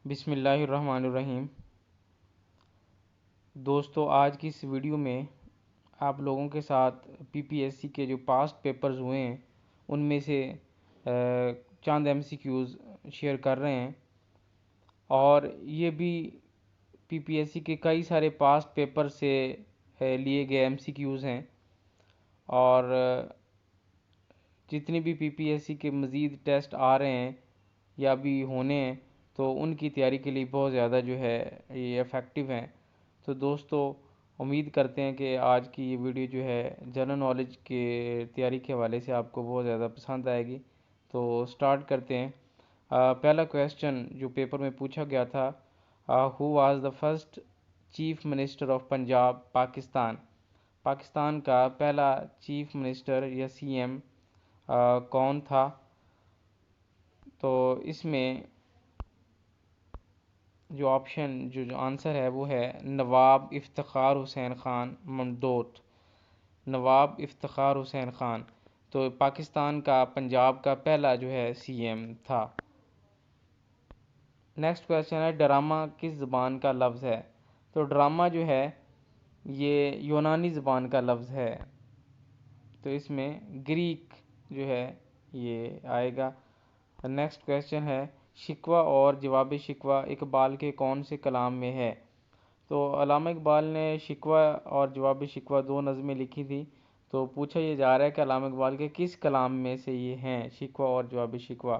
बिस्मिल्लाहिर्रहमानिर्रहीम। दोस्तों, आज की इस वीडियो में आप लोगों के साथ पीपीएससी के जो पास्ट पेपर्स हुए हैं उनमें से चंद एमसीक्यूज़ शेयर कर रहे हैं। और ये भी पीपीएससी के कई सारे पास्ट पेपर से लिए गए एमसीक्यूज़ हैं। और जितनी भी पीपीएससी के मज़ीद टेस्ट आ रहे हैं या भी होने हैं तो उनकी तैयारी के लिए बहुत ज़्यादा जो है ये इफ़ेक्टिव हैं। तो दोस्तों, उम्मीद करते हैं कि आज की ये वीडियो जो है जनरल नॉलेज के तैयारी के हवाले से आपको बहुत ज़्यादा पसंद आएगी। तो स्टार्ट करते हैं। पहला क्वेश्चन जो पेपर में पूछा गया था, who was the first chief minister of Punjab Pakistan. Pakistan का पहला चीफ मिनिस्टर या सीएम कौन था। तो इसमें जो ऑप्शन जो आंसर है वो है नवाब इफ्तिखार हुसैन ख़ान ममदोट। नवाब इफ्तिखार हुसैन ख़ान तो पाकिस्तान का पंजाब का पहला जो है सीएम था। नेक्स्ट क्वेश्चन है, ड्रामा किस ज़बान का लफ्ज़ है। तो ड्रामा जो है ये यूनानी ज़बान का लफ्ज़ है। तो इसमें ग्रीक जो है ये आएगा। नेक्स्ट क्वेश्चन है, शिकवा और जवाब शिकवा इकबाल के कौन से कलाम में है। तो अल्लामा इकबाल ने शिकवा और जवाब शिकवा दो नज़में लिखी थी। तो पूछा ये जा रहा है कि अल्लामा इकबाल के किस कलाम में से ये हैं शिकवा और जवाब शिकवा।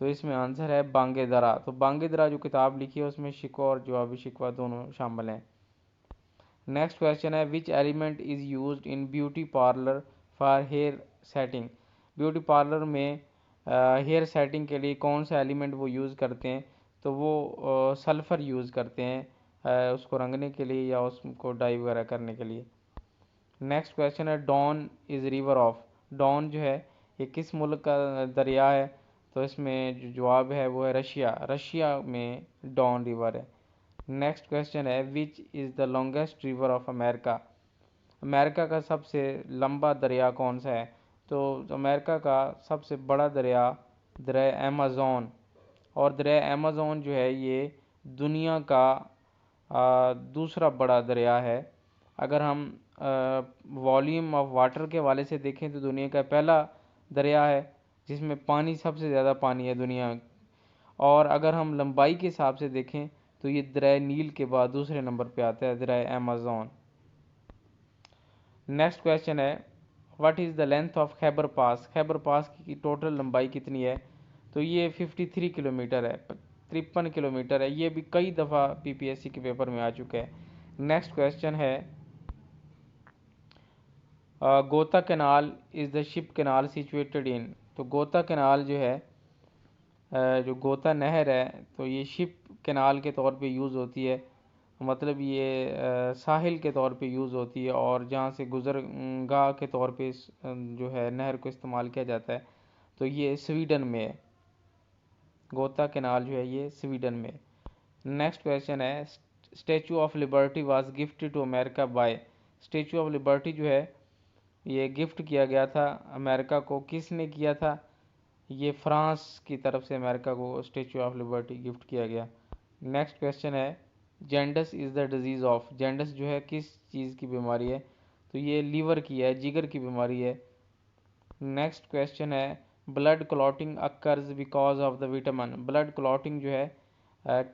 तो इसमें आंसर है बांगे दरा। तो बांगे दरा जो किताब लिखी है उसमें शिकवा और जवाब शिकवा दोनों शामिल हैं। नेक्स्ट क्वेश्चन है, which element is used in beauty parlour for hair setting. Beauty parlour में हेयर सेटिंग के लिए कौन सा एलिमेंट वो यूज़ करते हैं। तो वो सल्फ़र यूज़ करते हैं उसको रंगने के लिए या उसको डाई वगैरह करने के लिए। नेक्स्ट क्वेश्चन है, Don is river of. Don जो है ये किस मुल्क का दरिया है। तो इसमें जो जवाब है वो है रशिया। रशिया में डॉन रिवर है। नेक्स्ट क्वेश्चन है, which is the longest river of America. America का सबसे लंबा दरिया कौन सा है। तो अमेरिका का सबसे बड़ा दरिया अमेज़न। और दरिया अमेज़न जो है ये दुनिया का दूसरा बड़ा दरिया है। अगर हम वॉल्यूम ऑफ वाटर के हवाले से देखें तो दुनिया का पहला दरिया है जिसमें पानी सबसे ज़्यादा पानी है दुनिया। और अगर हम लंबाई के हिसाब से देखें तो ये दरिया नील के बाद दूसरे नंबर पे आता है, दरिया अमेज़न। नेक्स्ट क्वेश्चन है, what is the length of Khyber pass. Khyber pass की टोटल लंबाई कितनी है। तो ये 53 किलोमीटर है, 53 किलोमीटर है। ये भी कई दफ़ा पीपीएससी के पेपर में आ चुका है। नेक्स्ट क्वेश्चन है, गोता canal is the ship canal situated in. तो गोता कैनाल जो है जो गोता नहर है तो ये शिप कैनाल के तौर पे यूज़ होती है। मतलब ये साहिल के तौर पे यूज़ होती है और जहाँ से गुज़रगाह के तौर पे जो है नहर को इस्तेमाल किया जाता है। तो ये स्वीडन में है। गोता कैनाल जो है ये स्वीडन में। नेक्स्ट क्वेश्चन है, Statue of Liberty was gifted to America by. Statue of Liberty जो है ये गिफ्ट किया गया था अमेरिका को। किसने किया था। ये फ्रांस की तरफ से अमेरिका को स्टैचू ऑफ लिबर्टी गिफ्ट किया गया। नेक्स्ट क्वेश्चन है, जेंडस इज़ द डिजीज़ ऑफ। जेंडस जो है किस चीज़ की बीमारी है। तो ये लीवर की है, जिगर की बीमारी है। नेक्स्ट क्वेश्चन है, blood clotting occurs because of the vitamin. Blood clotting जो है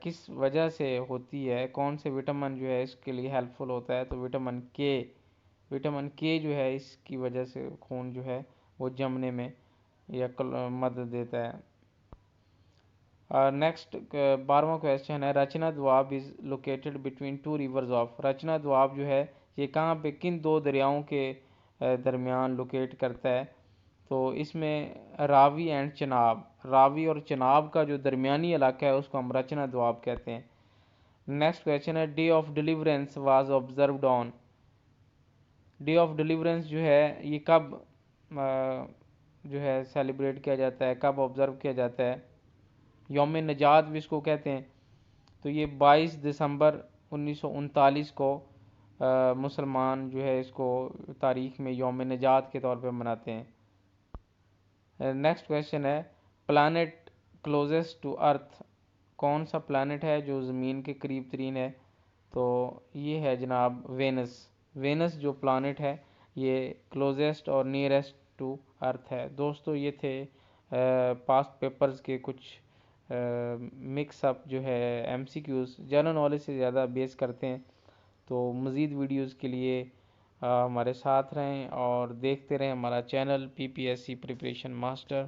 किस वजह से होती है, कौन से विटामिन जो है इसके लिए हेल्पफुल होता है। तो विटामिन के। विटामिन के जो है इसकी वजह से खून जो है वो जमने में या मदद देता है। नेक्स्ट 12वां क्वेश्चन है, Rachna Doab is located between two rivers of. Rachna Doab जो है ये कहाँ पे किन दो दरियाओं के दरमियान लोकेट करता है। तो इसमें रावी एंड चनाब। रावी और चनाब का जो दरमियानी इलाका है उसको हम रचना द्वाब कहते हैं। नेक्स्ट क्वेश्चन है, day of deliverance was observed on. Day of deliverance जो है ये कब जो है सेलिब्रेट किया जाता है, कब ऑब्ज़र्व किया जाता है। यौम निजात भी इसको कहते हैं। तो ये 22 दिसंबर 1939 को मुसलमान जो है इसको तारीख़ में यौम निजात के तौर पे मनाते हैं। नेक्स्ट क्वेश्चन है, प्लानट क्लोजेस्ट टू अर्थ। कौन सा प्लैनेट है जो ज़मीन के करीब तरीन है? तो ये है जनाब वेनस। वेनस जो प्लैनेट है ये क्लोजेस्ट और नियरेस्ट टू अर्थ है। दोस्तों ये थे पास्ट पेपर्स के कुछ मिक्स अप जो है एमसीक्यूज़, जनरल नॉलेज से ज़्यादा बेस करते हैं। तो मज़ीद वीडियोज़ के लिए हमारे साथ रहें और देखते रहें हमारा channel PPSC preparation master.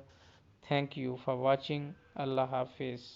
Thank you for watching. अल्लाह हाफिज़।